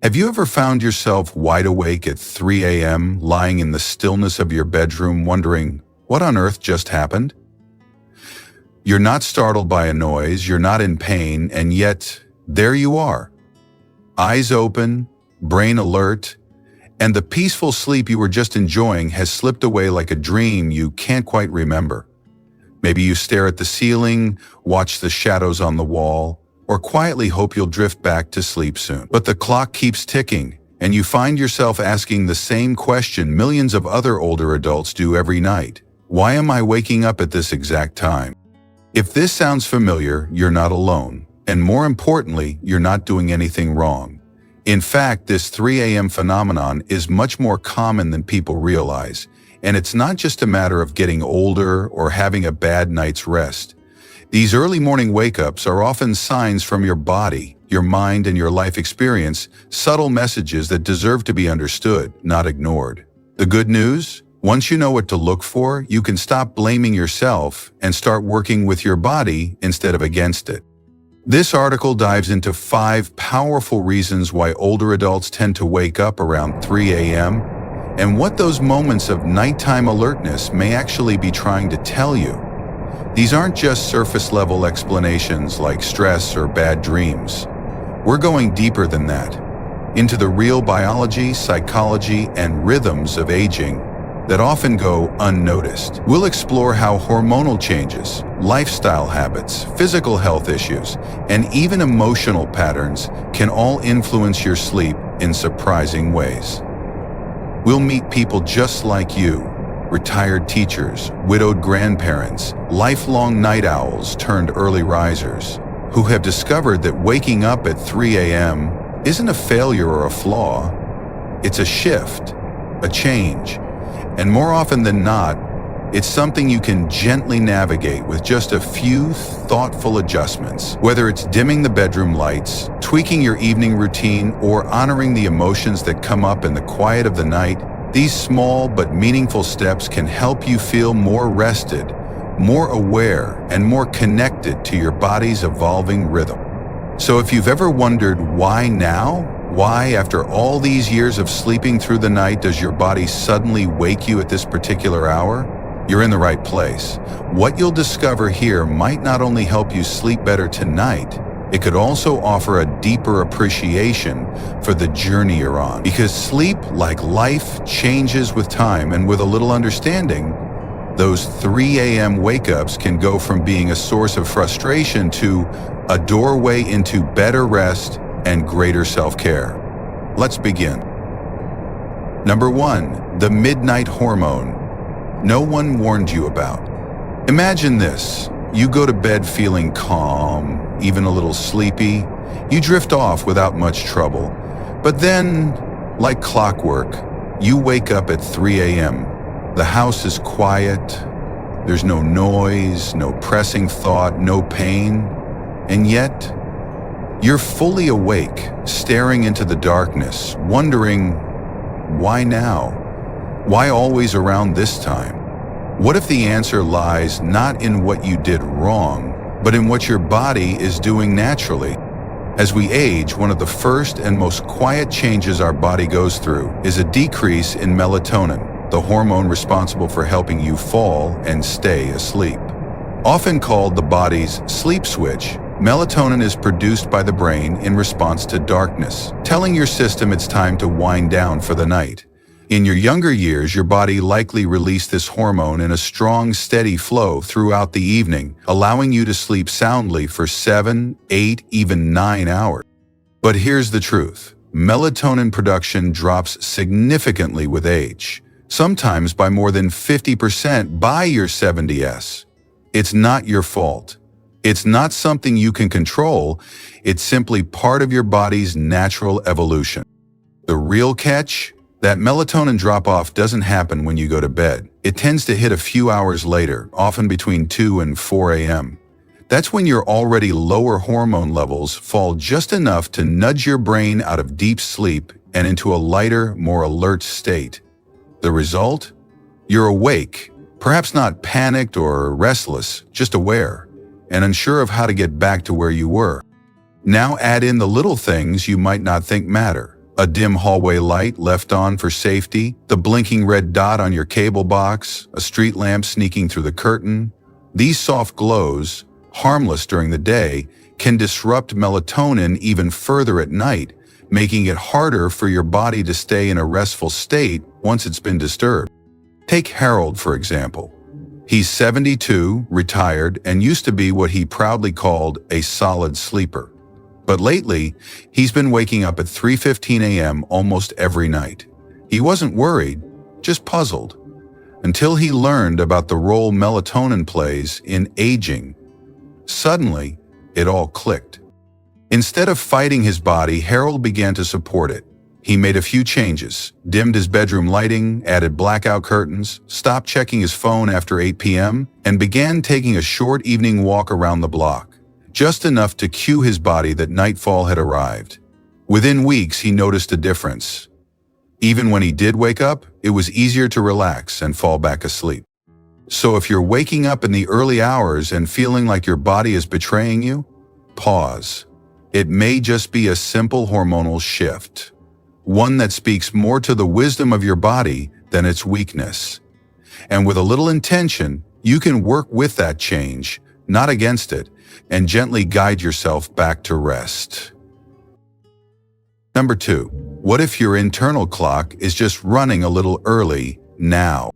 Have you ever found yourself wide awake at 3 a.m., lying in the stillness of your bedroom, wondering, what on earth just happened? You're not startled by a noise, you're not in pain, and yet, there you are. Eyes open, brain alert, and the peaceful sleep you were just enjoying has slipped away like a dream you can't quite remember. Maybe you stare at the ceiling, watch the shadows on the wall, or quietly hope you'll drift back to sleep soon. But the clock keeps ticking, and you find yourself asking the same question millions of other older adults do every night. Why am I waking up at this exact time? If this sounds familiar, you're not alone. And more importantly, you're not doing anything wrong. In fact, this 3 a.m. phenomenon is much more common than people realize. And it's not just a matter of getting older or having a bad night's rest. These early morning wake-ups are often signs from your body, your mind, and your life experience, subtle messages that deserve to be understood, not ignored. The good news? Once you know what to look for, you can stop blaming yourself and start working with your body instead of against it. This article dives into 5 powerful reasons why older adults tend to wake up around 3 a.m. and what those moments of nighttime alertness may actually be trying to tell you. These aren't just surface-level explanations like stress or bad dreams. We're going deeper than that, into the real biology, psychology, and rhythms of aging that often go unnoticed. We'll explore how hormonal changes, lifestyle habits, physical health issues, and even emotional patterns can all influence your sleep in surprising ways. We'll meet people just like you, retired teachers, widowed grandparents, lifelong night owls turned early risers, who have discovered that waking up at 3 a.m. isn't a failure or a flaw. It's a shift, a change, and more often than not, it's something you can gently navigate with just a few thoughtful adjustments. Whether it's dimming the bedroom lights, tweaking your evening routine, or honoring the emotions that come up in the quiet of the night, these small but meaningful steps can help you feel more rested, more aware, and more connected to your body's evolving rhythm. So if you've ever wondered why now, why after all these years of sleeping through the night does your body suddenly wake you at this particular hour, you're in the right place. What you'll discover here might not only help you sleep better tonight, it could also offer a deeper appreciation for the journey you're on. Because sleep, like life, changes with time, and with a little understanding, those 3 a.m. wake-ups can go from being a source of frustration to a doorway into better rest and greater self-care. Let's begin. Number 1, the midnight hormone no one warned you about. Imagine this. You go to bed feeling calm, even a little sleepy. You drift off without much trouble. But then, like clockwork, you wake up at 3 a.m. The house is quiet. There's no noise, no pressing thought, no pain. And yet, you're fully awake, staring into the darkness, wondering, why now? Why always around this time? What if the answer lies not in what you did wrong, but in what your body is doing naturally? As we age, one of the first and most quiet changes our body goes through is a decrease in melatonin, the hormone responsible for helping you fall and stay asleep. Often called the body's sleep switch, melatonin is produced by the brain in response to darkness, telling your system it's time to wind down for the night. In your younger years, your body likely released this hormone in a strong, steady flow throughout the evening, allowing you to sleep soundly for 7, 8, even 9 hours. But here's the truth. Melatonin production drops significantly with age, sometimes by more than 50% by your 70s. It's not your fault. It's not something you can control. It's simply part of your body's natural evolution. The real catch? That melatonin drop-off doesn't happen when you go to bed. It tends to hit a few hours later, often between 2 and 4 a.m. That's when your already lower hormone levels fall just enough to nudge your brain out of deep sleep and into a lighter, more alert state. The result? You're awake, perhaps not panicked or restless, just aware, and unsure of how to get back to where you were. Now add in the little things you might not think matter. A dim hallway light left on for safety, the blinking red dot on your cable box, a street lamp sneaking through the curtain. These soft glows, harmless during the day, can disrupt melatonin even further at night, making it harder for your body to stay in a restful state once it's been disturbed. Take Harold, for example. He's 72, retired, and used to be what he proudly called a solid sleeper. But lately, he's been waking up at 3:15 a.m. almost every night. He wasn't worried, just puzzled, until he learned about the role melatonin plays in aging. Suddenly, it all clicked. Instead of fighting his body, Harold began to support it. He made a few changes, dimmed his bedroom lighting, added blackout curtains, stopped checking his phone after 8 p.m., and began taking a short evening walk around the block. Just enough to cue his body that nightfall had arrived. Within weeks, he noticed a difference. Even when he did wake up, it was easier to relax and fall back asleep. So if you're waking up in the early hours and feeling like your body is betraying you, pause. It may just be a simple hormonal shift, one that speaks more to the wisdom of your body than its weakness. And with a little intention, you can work with that change, not against it, and gently guide yourself back to rest. Number 2, what if your internal clock is just running a little early now?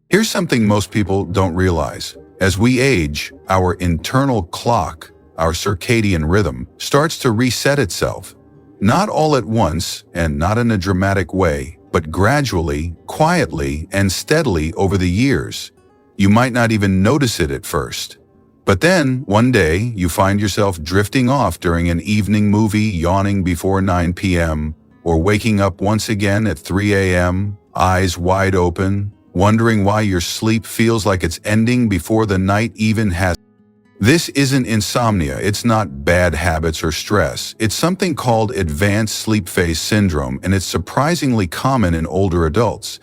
Here's something most people don't realize. As we age, our internal clock, our circadian rhythm, starts to reset itself. Not all at once and not in a dramatic way, but gradually, quietly, and steadily over the years. You might not even notice it at first. But then, one day, you find yourself drifting off during an evening movie, yawning before 9 p.m., or waking up once again at 3 a.m., eyes wide open, wondering why your sleep feels like it's ending before the night even has. This isn't insomnia, it's not bad habits or stress. It's something called advanced sleep phase syndrome, and it's surprisingly common in older adults.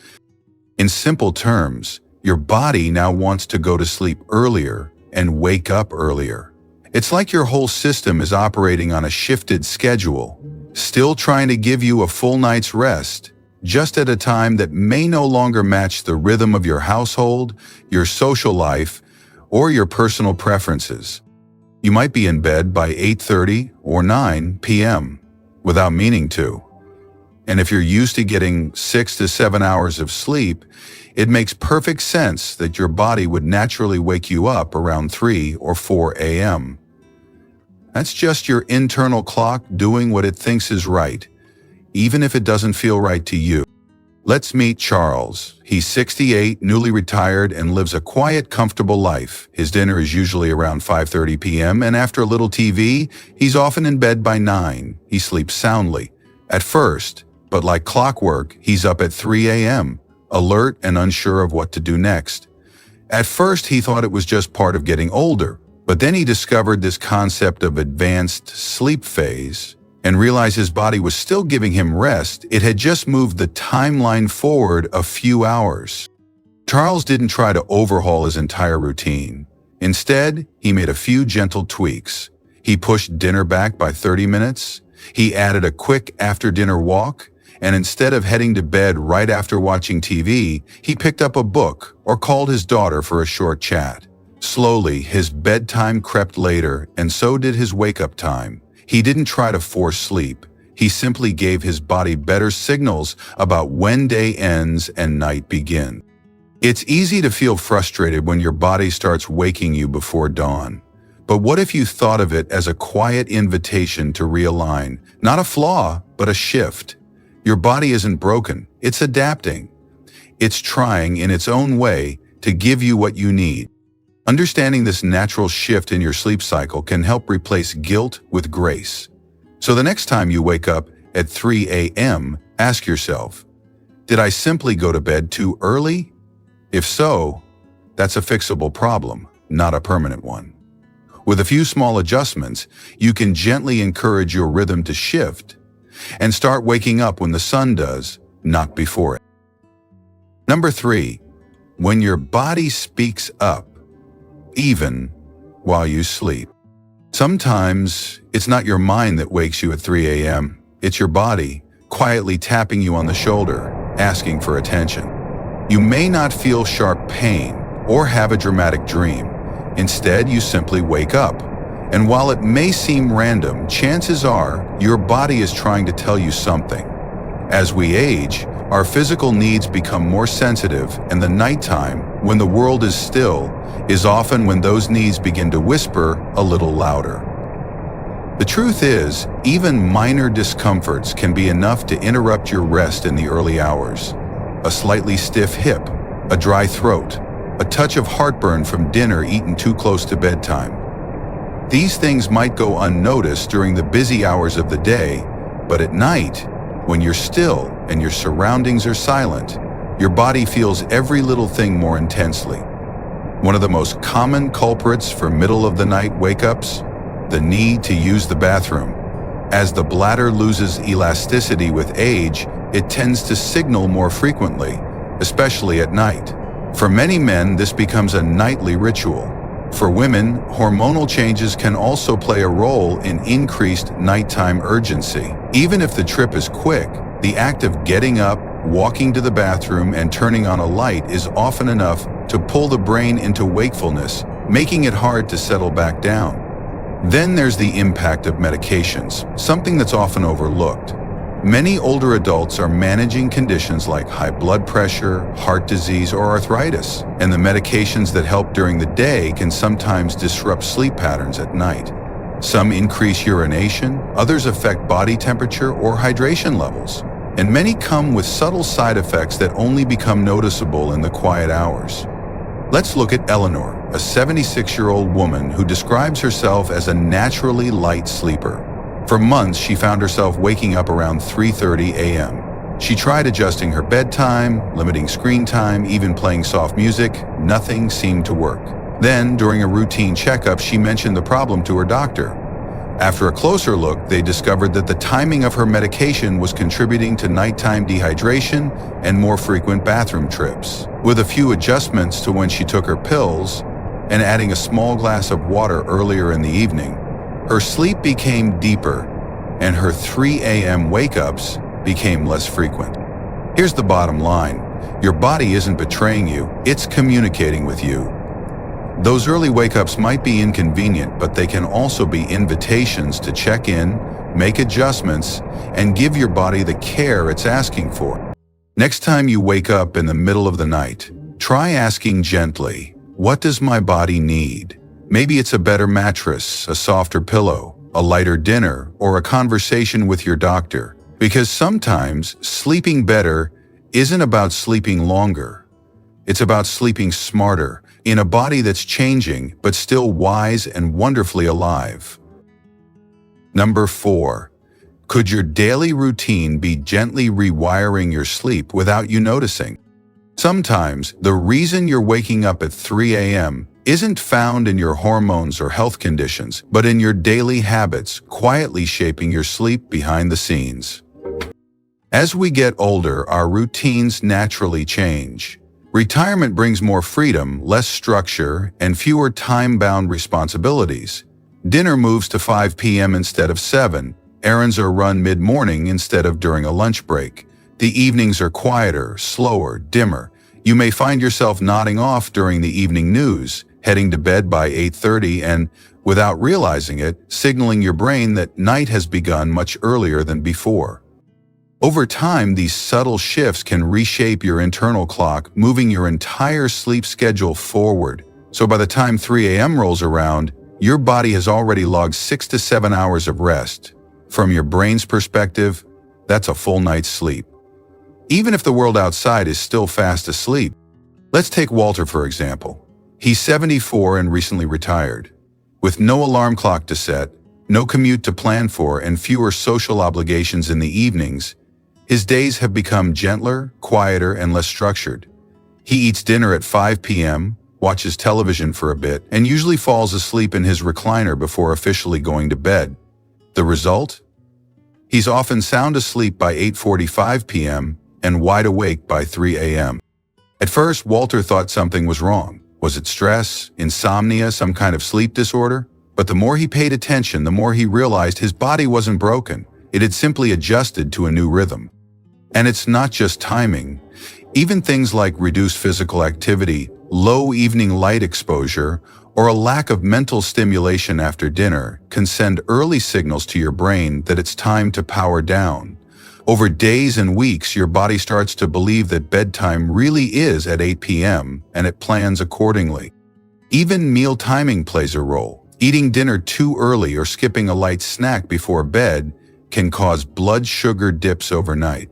In simple terms, your body now wants to go to sleep earlier and wake up earlier. It's like your whole system is operating on a shifted schedule, still trying to give you a full night's rest, just at a time that may no longer match the rhythm of your household, your social life, or your personal preferences. You might be in bed by 8:30 or 9 p.m. without meaning to. And if you're used to getting 6 to 7 hours of sleep, it makes perfect sense that your body would naturally wake you up around 3 or 4 a.m. That's just your internal clock doing what it thinks is right, even if it doesn't feel right to you. Let's meet Charles. He's 68, newly retired, and lives a quiet, comfortable life. His dinner is usually around 5:30 p.m., and after a little TV, he's often in bed by 9. He sleeps soundly at first, but like clockwork, he's up at 3 a.m., alert and unsure of what to do next. At first, he thought it was just part of getting older, but then he discovered this concept of advanced sleep phase and realized his body was still giving him rest. It had just moved the timeline forward a few hours. Charles didn't try to overhaul his entire routine. Instead, he made a few gentle tweaks. He pushed dinner back by 30 minutes. He added a quick after-dinner walk. And instead of heading to bed right after watching TV, he picked up a book or called his daughter for a short chat. Slowly, his bedtime crept later, and so did his wake-up time. He didn't try to force sleep. He simply gave his body better signals about when day ends and night begins. It's easy to feel frustrated when your body starts waking you before dawn. But what if you thought of it as a quiet invitation to realign? Not a flaw, but a shift. Your body isn't broken, it's adapting. It's trying in its own way to give you what you need. Understanding this natural shift in your sleep cycle can help replace guilt with grace. So the next time you wake up at 3 a.m., ask yourself, did I simply go to bed too early? If so, that's a fixable problem, not a permanent one. With a few small adjustments, you can gently encourage your rhythm to shift and start waking up when the sun does, not before it. Number 3, when your body speaks up, even while you sleep. Sometimes it's not your mind that wakes you at 3 a.m., it's your body, quietly tapping you on the shoulder, asking for attention. You may not feel sharp pain or have a dramatic dream. Instead, you simply wake up. And while it may seem random, chances are your body is trying to tell you something. As we age, our physical needs become more sensitive, and the nighttime, when the world is still, is often when those needs begin to whisper a little louder. The truth is, even minor discomforts can be enough to interrupt your rest in the early hours. A slightly stiff hip, a dry throat, a touch of heartburn from dinner eaten too close to bedtime. These things might go unnoticed during the busy hours of the day, but at night, when you're still and your surroundings are silent, your body feels every little thing more intensely. One of the most common culprits for middle-of-the-night wake-ups? The need to use the bathroom. As the bladder loses elasticity with age, it tends to signal more frequently, especially at night. For many men, this becomes a nightly ritual. For women, hormonal changes can also play a role in increased nighttime urgency. Even if the trip is quick, the act of getting up, walking to the bathroom, and turning on a light is often enough to pull the brain into wakefulness, making it hard to settle back down. Then there's the impact of medications, something that's often overlooked. Many older adults are managing conditions like high blood pressure, heart disease, or arthritis, and the medications that help during the day can sometimes disrupt sleep patterns at night. Some increase urination, others affect body temperature or hydration levels, and many come with subtle side effects that only become noticeable in the quiet hours. Let's look at Eleanor, a 76-year-old woman who describes herself as a naturally light sleeper. For months, she found herself waking up around 3:30 a.m. She tried adjusting her bedtime, limiting screen time, even playing soft music. Nothing seemed to work. Then, during a routine checkup, she mentioned the problem to her doctor. After a closer look, they discovered that the timing of her medication was contributing to nighttime dehydration and more frequent bathroom trips. With a few adjustments to when she took her pills and adding a small glass of water earlier in the evening, her sleep became deeper and her 3 a.m. wake-ups became less frequent. Here's the bottom line. Your body isn't betraying you, it's communicating with you. Those early wake-ups might be inconvenient, but they can also be invitations to check in, make adjustments, and give your body the care it's asking for. Next time you wake up in the middle of the night, try asking gently, what does my body need? Maybe it's a better mattress, a softer pillow, a lighter dinner, or a conversation with your doctor. Because sometimes sleeping better isn't about sleeping longer. It's about sleeping smarter, in a body that's changing but still wise and wonderfully alive. Number 4. Could your daily routine be gently rewiring your sleep without you noticing? Sometimes the reason you're waking up at 3 a.m. isn't found in your hormones or health conditions, but in your daily habits quietly shaping your sleep behind the scenes. As we get older, our routines naturally change. Retirement brings more freedom, less structure, and fewer time-bound responsibilities. Dinner moves to 5 p.m. instead of 7. Errands are run mid-morning instead of during a lunch break. The evenings are quieter, slower, dimmer. You may find yourself nodding off during the evening news, heading to bed by 8:30 and, without realizing it, signaling your brain that night has begun much earlier than before. Over time, these subtle shifts can reshape your internal clock, moving your entire sleep schedule forward. So by the time 3 a.m. rolls around, your body has already logged 6 to 7 hours of rest. From your brain's perspective, that's a full night's sleep. Even if the world outside is still fast asleep. Let's take Walter, for example. He's 74 and recently retired. With no alarm clock to set, no commute to plan for, and fewer social obligations in the evenings, his days have become gentler, quieter, and less structured. He eats dinner at 5 p.m., watches television for a bit, and usually falls asleep in his recliner before officially going to bed. The result? He's often sound asleep by 8:45 p.m. and wide awake by 3 a.m. At first, Walter thought something was wrong. Was it stress, insomnia, some kind of sleep disorder? But the more he paid attention, the more he realized his body wasn't broken. It had simply adjusted to a new rhythm. And it's not just timing. Even things like reduced physical activity, low evening light exposure, or a lack of mental stimulation after dinner can send early signals to your brain that it's time to power down. Over days and weeks, your body starts to believe that bedtime really is at 8 p.m. and it plans accordingly. Even meal timing plays a role. Eating dinner too early or skipping a light snack before bed can cause blood sugar dips overnight.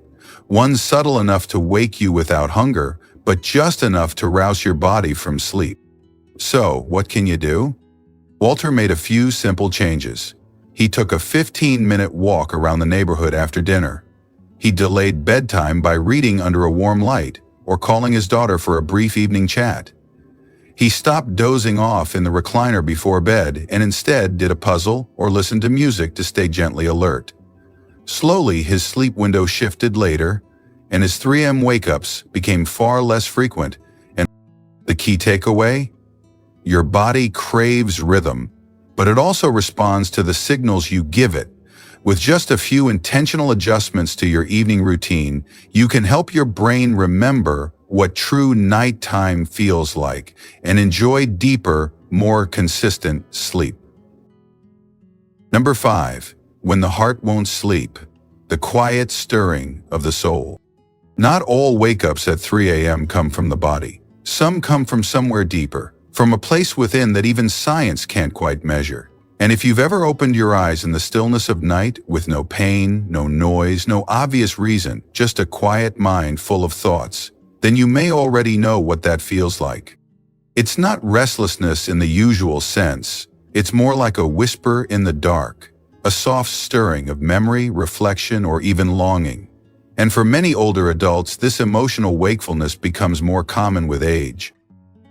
One subtle enough to wake you without hunger, but just enough to rouse your body from sleep. So, what can you do? Walter made a few simple changes. He took a 15-minute walk around the neighborhood after dinner. He delayed bedtime by reading under a warm light or calling his daughter for a brief evening chat. He stopped dozing off in the recliner before bed and instead did a puzzle or listened to music to stay gently alert. Slowly, his sleep window shifted later, and his 3 a.m. wake-ups became far less frequent. And the key takeaway? Your body craves rhythm, but it also responds to the signals you give it. With just a few intentional adjustments to your evening routine, you can help your brain remember what true nighttime feels like and enjoy deeper, more consistent sleep. Number 5. When the heart won't sleep, the quiet stirring of the soul. Not all wake-ups at 3 a.m. come from the body. Some come from somewhere deeper, from a place within that even science can't quite measure. And if you've ever opened your eyes in the stillness of night with no pain, no noise, no obvious reason, just a quiet mind full of thoughts, then you may already know what that feels like. It's not restlessness in the usual sense. It's more like a whisper in the dark, a soft stirring of memory, reflection, or even longing. And for many older adults, this emotional wakefulness becomes more common with age.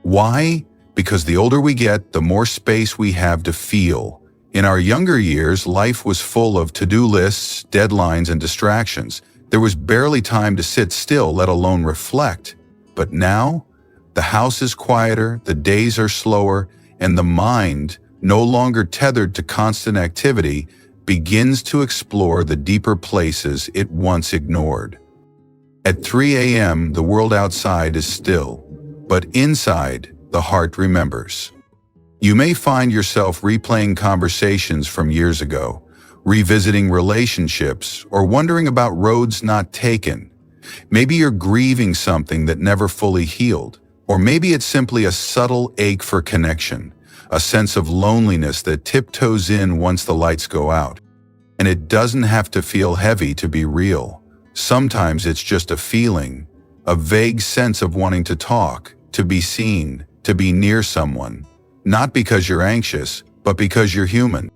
Why? Because the older we get, the more space we have to feel. In our younger years, life was full of to-do lists, deadlines, and distractions. There was barely time to sit still, let alone reflect. But now, the house is quieter, the days are slower, and the mind, no longer tethered to constant activity, begins to explore the deeper places it once ignored. At 3 a.m., the world outside is still, but inside, the heart remembers. You may find yourself replaying conversations from years ago, revisiting relationships, or wondering about roads not taken. Maybe you're grieving something that never fully healed, or maybe it's simply a subtle ache for connection, a sense of loneliness that tiptoes in once the lights go out. And it doesn't have to feel heavy to be real. Sometimes it's just a feeling, a vague sense of wanting to talk, to be seen, to be near someone. Not because you're anxious, but because you're human.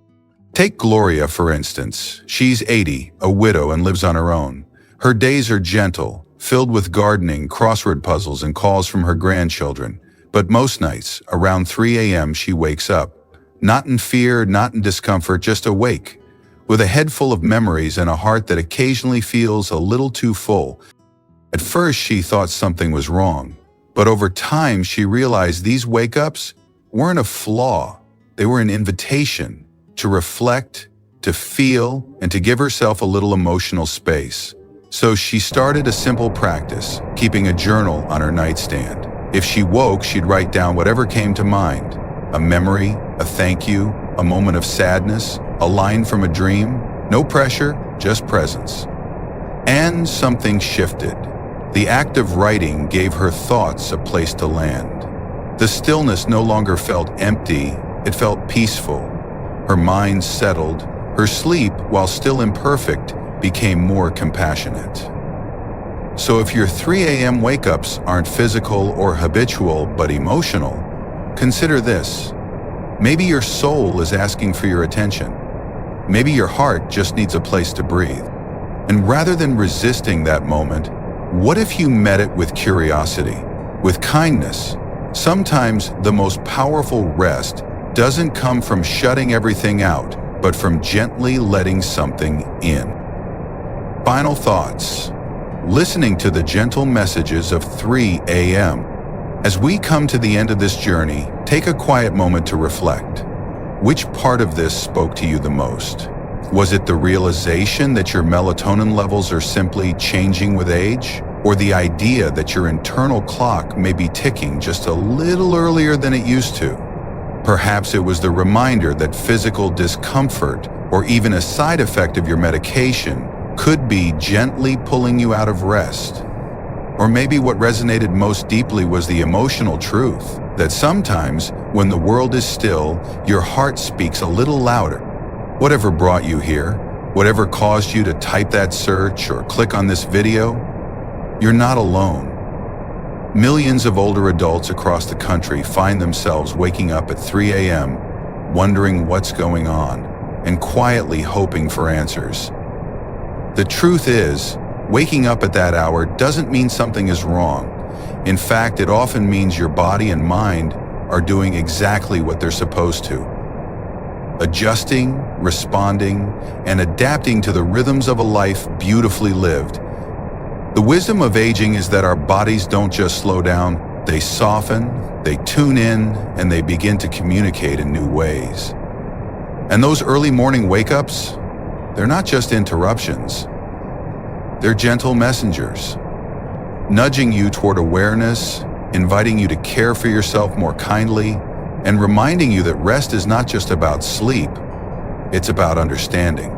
Take Gloria, for instance. She's 80, a widow, and lives on her own. Her days are gentle, filled with gardening, crossword puzzles, and calls from her grandchildren. But most nights, around 3 a.m., she wakes up. Not in fear, not in discomfort, just awake, with a head full of memories and a heart that occasionally feels a little too full. At first, she thought something was wrong, but over time, she realized these wake-ups weren't a flaw. They were an invitation to reflect, to feel, and to give herself a little emotional space. So she started a simple practice, keeping a journal on her nightstand. If she woke, she'd write down whatever came to mind. A memory, a thank you, a moment of sadness, a line from a dream. No pressure, just presence. And something shifted. The act of writing gave her thoughts a place to land. The stillness no longer felt empty, it felt peaceful. Her mind settled. Her sleep, while still imperfect, became more compassionate. So if your 3 a.m. wake-ups aren't physical or habitual but emotional, consider this. Maybe your soul is asking for your attention. Maybe your heart just needs a place to breathe. And rather than resisting that moment, what if you met it with curiosity, with kindness? Sometimes the most powerful rest doesn't come from shutting everything out, but from gently letting something in. Final thoughts. Listening to the gentle messages of 3 a.m. As we come to the end of this journey, take a quiet moment to reflect. Which part of this spoke to you the most? Was it the realization that your melatonin levels are simply changing with age? Or the idea that your internal clock may be ticking just a little earlier than it used to? Perhaps it was the reminder that physical discomfort, or even a side effect of your medication, could be gently pulling you out of rest. Or maybe what resonated most deeply was the emotional truth, that sometimes, when the world is still, your heart speaks a little louder. Whatever brought you here, whatever caused you to type that search or click on this video, you're not alone. Millions of older adults across the country find themselves waking up at 3 a.m., wondering what's going on, and quietly hoping for answers. The truth is, waking up at that hour doesn't mean something is wrong. In fact, it often means your body and mind are doing exactly what they're supposed to. Adjusting, responding, and adapting to the rhythms of a life beautifully lived. The wisdom of aging is that our bodies don't just slow down, they soften, they tune in, and they begin to communicate in new ways. And those early morning wake-ups, they're not just interruptions. They're gentle messengers, nudging you toward awareness, inviting you to care for yourself more kindly, and reminding you that rest is not just about sleep, it's about understanding.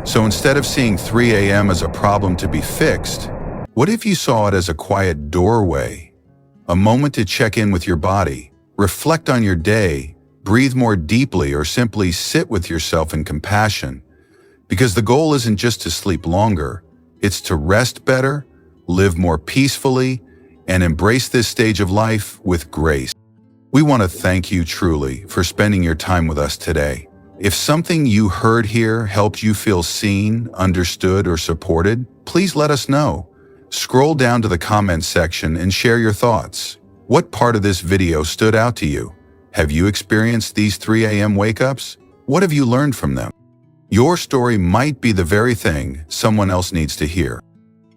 So instead of seeing 3 a.m. as a problem to be fixed, what if you saw it as a quiet doorway, a moment to check in with your body, reflect on your day, breathe more deeply, or simply sit with yourself in compassion? Because the goal isn't just to sleep longer, it's to rest better, live more peacefully, and embrace this stage of life with grace. We want to thank you truly for spending your time with us today. If something you heard here helped you feel seen, understood, or supported, please let us know. Scroll down to the comments section and share your thoughts. What part of this video stood out to you? Have you experienced these 3 a.m. wake-ups? What have you learned from them? Your story might be the very thing someone else needs to hear.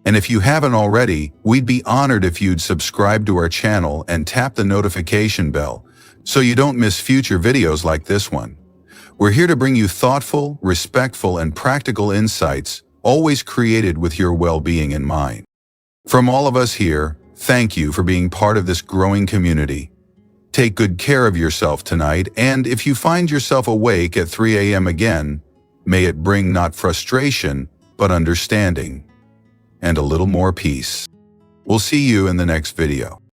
And if you haven't already, we'd be honored if you'd subscribe to our channel and tap the notification bell so you don't miss future videos like this one. We're here to bring you thoughtful, respectful, and practical insights, always created with your well-being in mind. From all of us here, thank you for being part of this growing community. Take good care of yourself tonight, and if you find yourself awake at 3 a.m. again, may it bring not frustration, but understanding, and a little more peace. We'll see you in the next video.